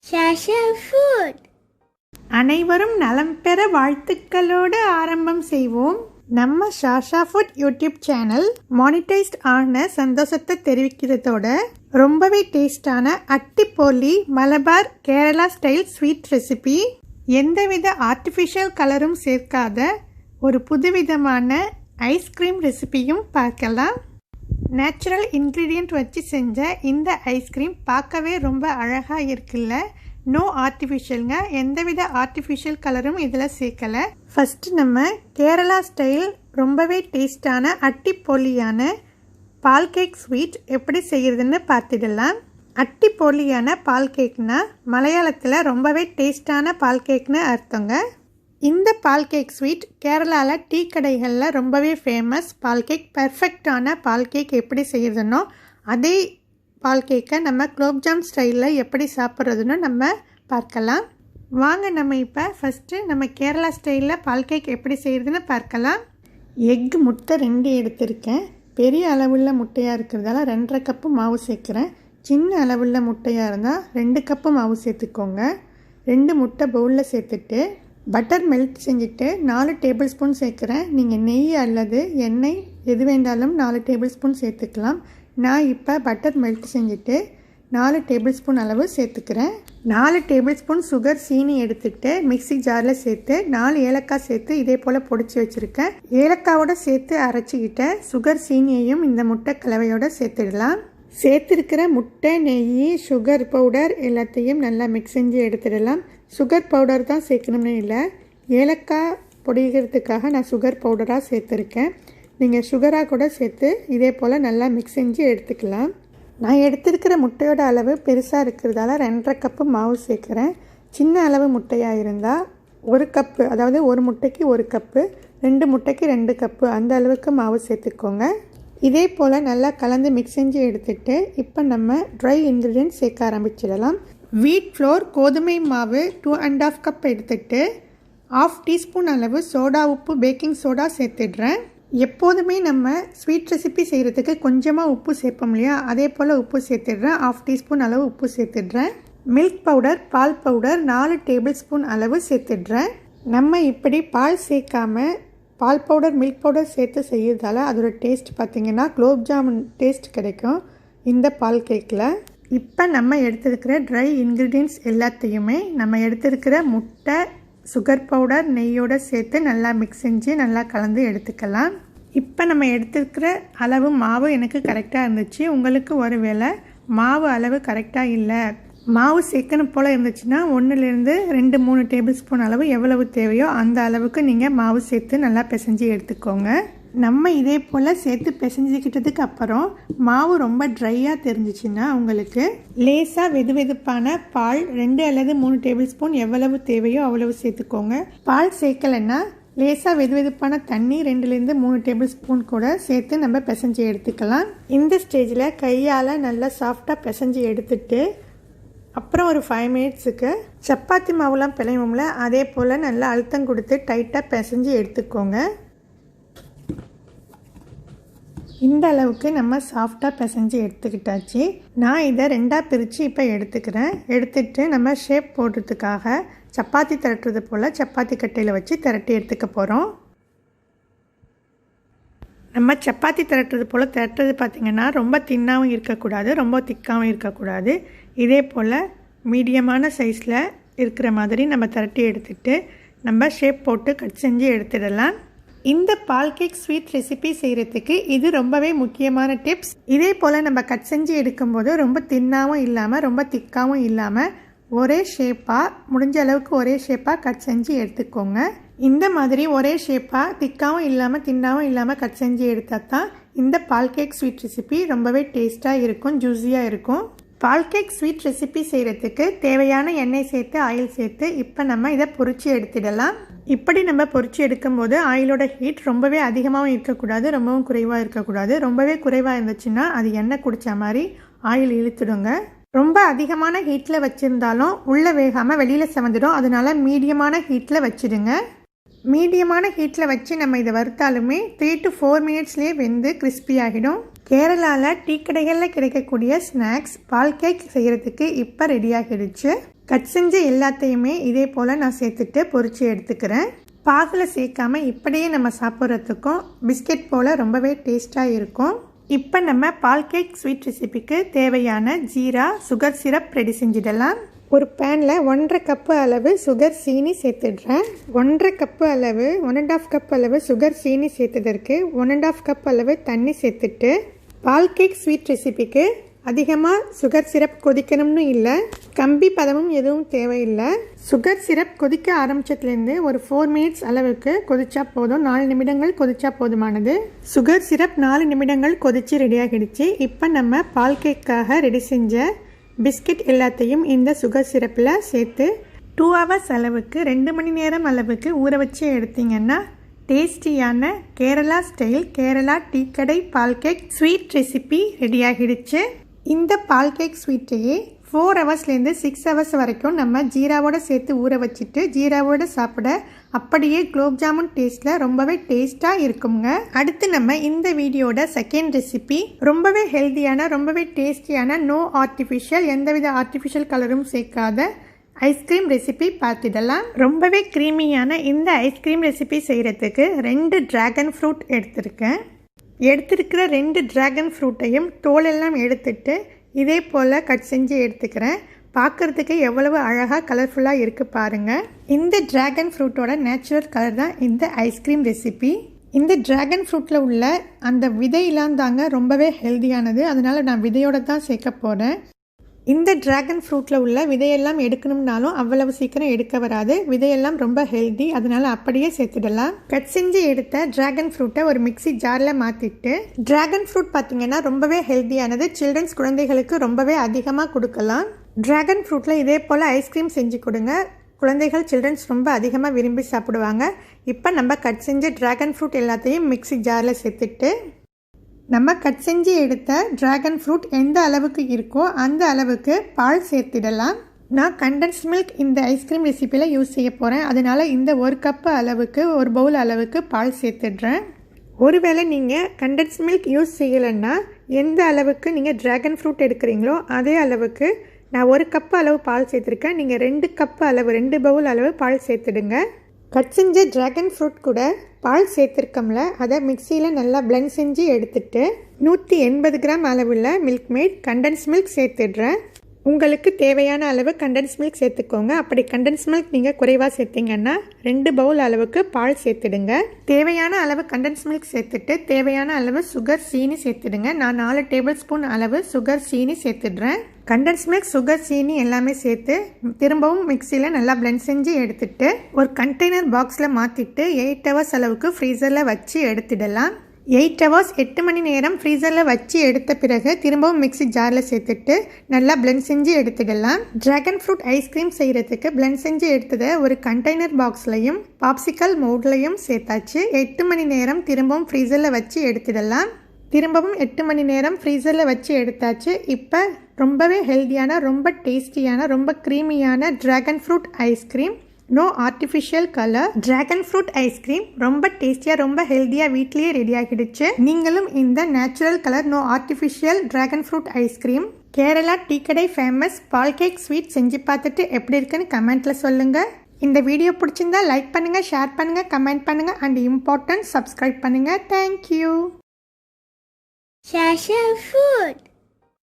ஷாஷா food. அனைவரும் நலம் பெற வாழ்த்துக்களோடு ஆரம்பம் செய்வோம். நம்ம Shasha food YouTube channel monetised ஆன சந்தோஷத்தை தெரிவிக்கிறதோட ரொம்பவே டேஸ்டான அட்டிப்போலி Malabar Kerala style sweet recipe, எந்தவித ஆர்டிஃபிஷியல் கலரும் சேர்க்காத ஒரு புதுவிதமான ஐஸ்கிரீம் ரெசிபியும் பார்க்கலாம். நேச்சுரல் இன்க்ரீடியண்ட் வச்சு செஞ்ச இந்த ஐஸ்கிரீம் பார்க்கவே ரொம்ப அழகாக இருக்குல்ல. நோ ஆர்டிஃபிஷியலுங்க, எந்தவித ஆர்டிஃபிஷியல் கலரும் இதில் சேர்க்கலை. ஃபஸ்ட்டு நம்ம கேரளா ஸ்டைல் ரொம்பவே டேஸ்டான அட்டிப்போலியான பால் கேக் ஸ்வீட் எப்படி செய்கிறதுன்னு பார்த்துடலாம். அட்டிப்போலியான பால் கேக்னா மலையாளத்தில் ரொம்பவே டேஸ்டான பால் கேக்னு அர்த்தங்க. இந்த பால் கேக் ஸ்வீட் கேரளாவில் டீ கடைகளில் ரொம்பவே ஃபேமஸ் பால் கேக். பர்ஃபெக்டான பால் கேக் எப்படி செய்கிறதுனோ அதே பால் கேக்கை நம்ம குலோப்ஜாம் ஸ்டைலில் எப்படி சாப்பிட்றதுன்னு நம்ம பார்க்கலாம். வாங்க நம்ம இப்போ ஃபஸ்ட்டு நம்ம கேரளா ஸ்டைலில் பால் கேக் எப்படி செய்கிறதுன்னு பார்க்கலாம். எக் முட்டை 2 எடுத்திருக்கேன். பெரிய அளவுள்ள முட்டையாக இருக்கிறதால 2.5 கப்பு மாவு சேர்க்குறேன். சின்ன அளவுள்ள முட்டையாக இருந்தால் 2 கப்பு மாவு சேர்த்துக்கோங்க. 2 முட்டை பவுலில் சேர்த்துட்டு பட்டர் மெல்ட் செஞ்சுட்டு 4 டேபிள் ஸ்பூன் சேர்க்குறேன். நீங்கள் நெய் அல்லது எண்ணெய் எது வேண்டாலும் 4 டேபிள் ஸ்பூன் சேர்த்துக்கலாம். நான் இப்போ பட்டர் மெல்ட் செஞ்சுட்டு 4 டேபிள் ஸ்பூன் அளவு சேர்த்துக்கிறேன். 4 டேபிள் ஸ்பூன் சுகர் சீனி எடுத்துகிட்டு மிக்ஸி ஜாரில் சேர்த்து 4 ஏலக்காய் சேர்த்து இதே போல் பொடிச்சு வச்சுருக்கேன். ஏலக்காவோட சேர்த்து அரைச்சிக்கிட்ட சுகர் சீனியையும் இந்த முட்டை கலவையோடு சேர்த்துடலாம். சேர்த்துருக்கிற முட்டை, நெய், சுகர் பவுடர் எல்லாத்தையும் நல்லா மிக்ஸ் செஞ்சு எடுத்துடலாம். சுகர் பவுடர் தான் சேர்க்கணும்னு இல்லை, ஏலக்காய் பொடிக்கிறதுக்காக நான் சுகர் பவுடராக சேர்த்துருக்கேன். நீங்கள் சுகராக கூட சேர்த்து இதே போல் நல்லா மிக்ஸ் செஞ்சு எடுத்துக்கலாம். நான் எடுத்துருக்கிற முட்டையோட அளவு பெருசாக இருக்கிறதால 2.5 கப்பு மாவு சேர்க்குறேன். சின்ன அளவு முட்டையாக இருந்தால் 1 கப்பு, அதாவது 1 முட்டைக்கு 1 கப்பு, 2 முட்டைக்கு 2 கப்பு அந்த அளவுக்கு மாவு சேர்த்துக்கோங்க. இதே போல் நல்லா கலந்து மிக்ஸ் செஞ்சு எடுத்துகிட்டு இப்போ நம்ம ட்ரை இன்க்ரீடியன்ட் சேர்க்க ஆரம்பிச்சிடலாம். வீட் ஃப்ளோர், கோதுமை மாவு 2.5 கப் எடுத்துகிட்டு 1/2 டீஸ்பூன் அளவு சோடா உப்பு, பேக்கிங் சோடா சேர்த்துடுறேன். எப்போதுமே நம்ம ஸ்வீட் ரெசிபி செய்கிறதுக்கு கொஞ்சமாக உப்பு சேர்ப்போம் இல்லையா, அதே போல் உப்பு சேர்த்துடுறேன். 1/2 டீஸ்பூன் அளவு உப்பு சேர்த்துடுறேன். மில்க் பவுடர், பால் பவுடர் 4 டேபிள் ஸ்பூன் அளவு சேர்த்துடுறேன். நம்ம இப்படி பால் சேர்க்காமல் பால் பவுடர், மில்க் பவுடர் சேர்த்து செய்யறதால அதோட டேஸ்ட் பார்த்திங்கன்னா குலோப் ஜாமுன் டேஸ்ட் கிடைக்கும் இந்த பால் கேக்கில். இப்போ நம்ம எடுத்துருக்கிற ட்ரை இன்க்ரீடியன்ட்ஸ் எல்லாத்தையுமே நம்ம எடுத்துருக்கிற முட்டை, சுகர் பவுடர், நெய்யோடு சேர்த்து நல்லா மிக்ஸ் செஞ்சு நல்லா கலந்து எடுத்துக்கலாம். இப்போ நம்ம எடுத்துருக்கிற அளவு மாவு எனக்கு கரெக்டாக இருந்துச்சு. உங்களுக்கு ஒரு வேளை மாவு அளவு கரெக்டாக இல்லை, மாவு சேர்க்கணும் போல் இருந்துச்சுன்னா 1லேருந்து 2-3 டேபிள் ஸ்பூன் அளவு எவ்வளவு தேவையோ அந்த அளவுக்கு நீங்கள் மாவு சேர்த்து நல்லா பிசைஞ்சு எடுத்துக்கோங்க. நம்ம இதே போல் சேர்த்து பிசைஞ்சிக்கிட்டதுக்கு அப்புறம் மாவு ரொம்ப ட்ரையாக தெரிஞ்சிச்சுன்னா உங்களுக்கு லேசாக வெதுவெதுப்பான பால் 2 அல்லது 3 டேபிள் ஸ்பூன் எவ்வளவு தேவையோ அவ்வளவு சேர்த்துக்கோங்க. பால் சேர்க்கலைன்னா லேசாக வெதுவெதுப்பான தண்ணி 2லேருந்து 3 டேபிள் ஸ்பூன் கூட சேர்த்து நம்ம பிசைஞ்சு எடுத்துக்கலாம். இந்த ஸ்டேஜில் கையால் நல்லா சாஃப்டாக பிசைஞ்சு எடுத்துட்டு அப்புறம் ஒரு 5 மினிட்ஸுக்கு சப்பாத்தி மாவுலாம் பிழைவோம்ல, அதே போல் நல்லா அழுத்தம் கொடுத்து டைட்டாக பிசைஞ்சு எடுத்துக்கோங்க. இந்த அளவுக்கு நம்ம சாஃப்டாக பிசைஞ்சு எடுத்துக்கிட்டாச்சு. நான் இதை 2ஆக பிரித்து இப்போ எடுத்துக்கிறேன். எடுத்துகிட்டு நம்ம ஷேப் போடுறதுக்காக சப்பாத்தி திரட்டுறது போல் சப்பாத்தி கட்டையில் வச்சு திரட்டி எடுத்துக்க போகிறோம். நம்ம சப்பாத்தி திரட்டுறது போல் திரட்டுறது பார்த்திங்கன்னா ரொம்ப தின்னாகவும் இருக்கக்கூடாது, ரொம்ப திக்காகவும் இருக்கக்கூடாது. இதே போல் மீடியமான சைஸில் இருக்கிற மாதிரி நம்ம திரட்டி எடுத்துகிட்டு நம்ம ஷேப் போட்டு கட் செஞ்சு எடுத்துடலாம். இந்த பால் கேக் ஸ்வீட் ரெசிபி செய்கிறதுக்கு இது ரொம்பவே முக்கியமான டிப்ஸ். இதே போல் நம்ம கட் செஞ்சு எடுக்கும்போது ரொம்ப தின்னாகவும் இல்லாமல் ரொம்ப திக்காகவும் இல்லாமல் ஒரே ஷேப்பாக, முடிஞ்ச அளவுக்கு ஒரே ஷேப்பாக கட் செஞ்சு எடுத்துக்கோங்க. இந்த மாதிரி ஒரே ஷேப்பாக திக்காகவும் இல்லாமல் தின்னாகவும் இல்லாமல் கட் செஞ்சு எடுத்தால் தான் இந்த பால் கேக் ஸ்வீட் ரெசிபி ரொம்பவே டேஸ்ட்டாக இருக்கும், ஜூஸியாக இருக்கும். பால் கேக் ஸ்வீட் ரெசிபி செய்கிறதுக்கு தேவையான எண்ணெய் சேர்த்து ஆயில் சேர்த்து இப்போ நம்ம இதை பொரிச்சு எடுத்துடலாம். இப்படி நம்ம பொரிச்சு எடுக்கும்போது ஆயிலோட ஹீட் ரொம்பவே அதிகமாகவும் இருக்கக்கூடாது, ரொம்பவும் குறைவாக இருக்கக்கூடாது. ரொம்பவே குறைவாக இருந்துச்சுன்னா அது எண்ணெய் குடித்த மாதிரி ஆயில் இழுத்துடுங்க. ரொம்ப அதிகமான ஹீட்டில் வச்சுருந்தாலும் உள்ளே வேகாமல் வெளியில் செவந்துடும். அதனால மீடியமான ஹீட்டில் வச்சுடுங்க. மீடியமான ஹீட்டில் வச்சு நம்ம இதை வறுத்தாலுமே 3 to 4 மினிட்ஸ்லேயே வெந்து கிறிஸ்பி ஆகிடும். கேரளாவில் டீ கடைகளில் கிடைக்கக்கூடிய ஸ்நாக்ஸ் பால் கேக் செய்கிறதுக்கு இப்போ ரெடி ஆகிடுச்சு. கட் செஞ்ச எல்லாத்தையுமே இதே போல் நான் சேர்த்துட்டு பொரிச்சு எடுத்துக்கிறேன். பாகில் சேர்க்காம இப்படியே நம்ம சாப்பிட்றதுக்கும் பிஸ்கெட் போல் ரொம்பவே டேஸ்ட்டாக இருக்கும். இப்போ நம்ம பால் கேக் ஸ்வீட் ரெசிபிக்கு தேவையான ஜீரா சுகர் சிரப் ரெடி செஞ்சிடலாம். ஒரு பேனில் 1.5 கப்பு அளவு சுகர் சீனி சேர்த்துடுறேன். 1.5 கப்பு அளவு 1.5 கப் அளவு சுகர் சீனி சேர்த்ததற்கு 1.5 கப் அளவு தண்ணி சேர்த்துட்டு பால் கேக் ஸ்வீட் ரெசிபிக்கு அதிகமாக சுகர் சிரப் கொதிக்கணும்னு இல்லை, கம்பி பதமும் எதுவும் தேவையில்லை. சுகர் சிரப் கொதிக்க ஆரம்பிச்சதுலேருந்து ஒரு 4 மினிட்ஸ் அளவுக்கு கொதிச்சா போதும். 4 நிமிடங்கள் கொதிச்சா போதுமானது. சுகர் சிரப் 4 நிமிடங்கள் கொதித்து ரெடியாகிடுச்சு. இப்போ நம்ம பால் கேக்காக ரெடி செஞ்ச பிஸ்கெட் எல்லாத்தையும் இந்த சுகர் சிரப்பில் சேர்த்து 2 ஹவர்ஸ் அளவுக்கு 2 மணி நேரம் அளவுக்கு ஊற வச்சு எடுத்திங்கன்னா டேஸ்டியான கேரளா ஸ்டைல் கேரளா டீ கடை பால் கேக் ஸ்வீட் ரெசிபி ரெடியாகிடுச்சு. இந்த பால் கேக் ஸ்வீட்டையே 4 ஹவர்ஸ்லேருந்து 6 ஹவர்ஸ் வரைக்கும் நம்ம ஜீராவோடு சேர்த்து ஊற வச்சுட்டு ஜீராவோடு சாப்பிட அப்படியே குலோப் ஜாமுன் டேஸ்ட்டில் ரொம்பவே டேஸ்ட்டாக இருக்குங்க. அடுத்து நம்ம இந்த வீடியோட செகண்ட் ரெசிபி ரொம்பவே ஹெல்த்தியான ரொம்பவே டேஸ்டியான நோ ஆர்டிஃபிஷியல் எந்தவித ஆர்டிஃபிஷியல் கலரும் சேர்க்காத ஐஸ்கிரீம் ரெசிபி பார்த்துடலாம். ரொம்பவே க்ரீமியான இந்த ஐஸ்கிரீம் ரெசிபி செய்கிறதுக்கு 2 ட்ராகன் ஃப்ரூட் எடுத்திருக்கேன். எடுத்திருக்கிற 2 ட்ராகன் ஃப்ரூட்டையும் தோலெல்லாம் எடுத்துட்டு இதே போல் கட் செஞ்சு எடுத்துக்கிறேன். பார்க்குறதுக்கு எவ்வளவு அழகாக கலர்ஃபுல்லாக இருக்குது பாருங்கள். இந்த ட்ராகன் ஃப்ரூட்டோட நேச்சுரல் கலர் தான் இந்த ஐஸ்கிரீம் ரெசிபி. இந்த ட்ராகன் ஃப்ரூட்டில் உள்ள அந்த விதையெல்லாம் தாங்க ரொம்பவே ஹெல்த்தியானது. அதனால் நான் விதையோடு தான் சேர்க்க போகிறேன். இந்த ட்ராகன் ஃப்ரூட்டில் உள்ள விதையெல்லாம் எடுக்கணும்னாலும் அவ்வளவு சீக்கிரம் எடுக்க வராது. விதையெல்லாம் ரொம்ப ஹெல்தி, அதனால் அப்படியே சேர்த்துடலாம். கட் செஞ்சு எடுத்த ட்ராகன் ஃப்ரூட்டை ஒரு மிக்ஸி ஜாரில் மாற்றிட்டு, ட்ராகன் ஃப்ரூட் பார்த்திங்கன்னா ரொம்பவே ஹெல்த்தியானது. சில்ட்ரன்ஸ் குழந்தைகளுக்கு ரொம்பவே அதிகமாக கொடுக்கலாம். ட்ராகன் ஃப்ரூட்டில் இதே போல் ஐஸ்கிரீம் செஞ்சு கொடுங்க. குழந்தைகள் சில்ட்ரன்ஸ் ரொம்ப அதிகமாக விரும்பி சாப்பிடுவாங்க. இப்போ நம்ம கட் செஞ்ச ட்ராகன் ஃப்ரூட் எல்லாத்தையும் மிக்ஸி ஜாரில் சேர்த்துட்டு நம்ம கட் செஞ்சு எடுத்த ட்ராகன் ஃப்ரூட் எந்த அளவுக்கு இருக்கோ அந்த அளவுக்கு பால் சேர்த்திடலாம். நான் கண்டென்ஸ் மில்க் இந்த ஐஸ்கிரீம் ரெசிப்பியில் யூஸ் செய்ய போகிறேன். அதனால் இந்த 1 கப்பு அளவுக்கு 1 பவுல் அளவுக்கு பால் சேர்த்துடுறேன். ஒருவேளை நீங்கள் கண்டென்ஸ் மில்க் யூஸ் செய்யலைன்னா எந்த அளவுக்கு நீங்கள் ட்ராகன் ஃப்ரூட் எடுக்கிறீங்களோ அதே அளவுக்கு நான் 1 கப்பு அளவு பால் சேர்த்துருக்கேன். நீங்கள் 2 கப்பு அளவு 2 பவுல் அளவு பால் சேர்த்துடுங்க. கட் செஞ்ச ட்ராகன் ஃப்ரூட் கூட பால் சேர்த்துருக்கோம்ல, அதை மிக்சியில் நல்லா பிளெண்ட் செஞ்சு எடுத்துட்டு 180 கிராம் அளவுள்ள மில்க் மேட் கண்டென்ஸ் மில்க் சேர்த்துடுறேன். உங்களுக்கு தேவையான அளவு கண்டென்ஸ் மில்க் சேர்த்துக்கோங்க. அப்படி கண்டென்ஸ் மில்க் நீங்கள் குறைவாக சேர்த்திங்கன்னா 2 பவுல் அளவுக்கு பால் சேர்த்துடுங்க. தேவையான அளவு கண்டென்ஸ் மில்க் சேர்த்துட்டு தேவையான அளவு சுகர் சீனி சேர்த்துடுங்க. நான் 4 டேபிள் ஸ்பூன் அளவு சுகர் சீனி சேர்த்துடுறேன். கண்டென்ஸ் மில்க் சுகர் சீனி எல்லாமே சேர்த்து திரும்பவும் மிக்சியில் நல்லா பிளெண்ட் செஞ்சு எடுத்துட்டு ஒரு கண்டெய்னர் பாக்ஸில் மாற்றிட்டு 8 ஹவர்ஸ் அளவுக்கு ஃப்ரீசரில் வச்சு எடுத்துடலாம். 8 ஹவர்ஸ் 8 மணி நேரம் ஃப்ரீசரில் வச்சு எடுத்த பிறகு திரும்பவும் மிக்ஸி ஜாரில் சேர்த்துட்டு நல்லா பிளெண்ட் செஞ்சு எடுத்துடலாம். ட்ராகன் ஃப்ரூட் ஐஸ்கிரீம் செய்கிறதுக்கு பிளெண்ட் செஞ்சு எடுத்ததை ஒரு கண்டெய்னர் பாக்ஸ்லையும் பாப்சிக்கல் மோட்லையும் சேர்த்தாச்சு. 8 மணி நேரம் திரும்பவும் ஃப்ரீசரில் வச்சு எடுத்துடலாம். திரும்பவும் 8 மணி நேரம் ஃப்ரீசரில் வச்சு எடுத்தாச்சு. இப்போ ரொம்பவே ஹெல்த்தியான ரொம்ப டேஸ்டியான ரொம்ப க்ரீமியான dragon fruit ice cream no artificial colour dragon fruit ice cream ரொம்ப டேஸ்டியாக ரொம்ப ஹெல்த்தியாக வீட்லேயே ரெடி ஆகிடுச்சு. நீங்களும் இந்த natural colour no artificial dragon fruit ice cream Kerala tea கடை ஃபேமஸ் பால் கேக் ஸ்வீட் செஞ்சு பார்த்துட்டு எப்படி இருக்குன்னு கமெண்ட்டில் சொல்லுங்கள். இந்த வீடியோ பிடிச்சிருந்தா லைக் பண்ணுங்கள், ஷேர் பண்ணுங்கள், கமெண்ட் பண்ணுங்கள் அண்ட் இம்பார்ட்டன்ட் சப்ஸ்கிரைப் பண்ணுங்கள். தேங்க்யூ. Shasha food.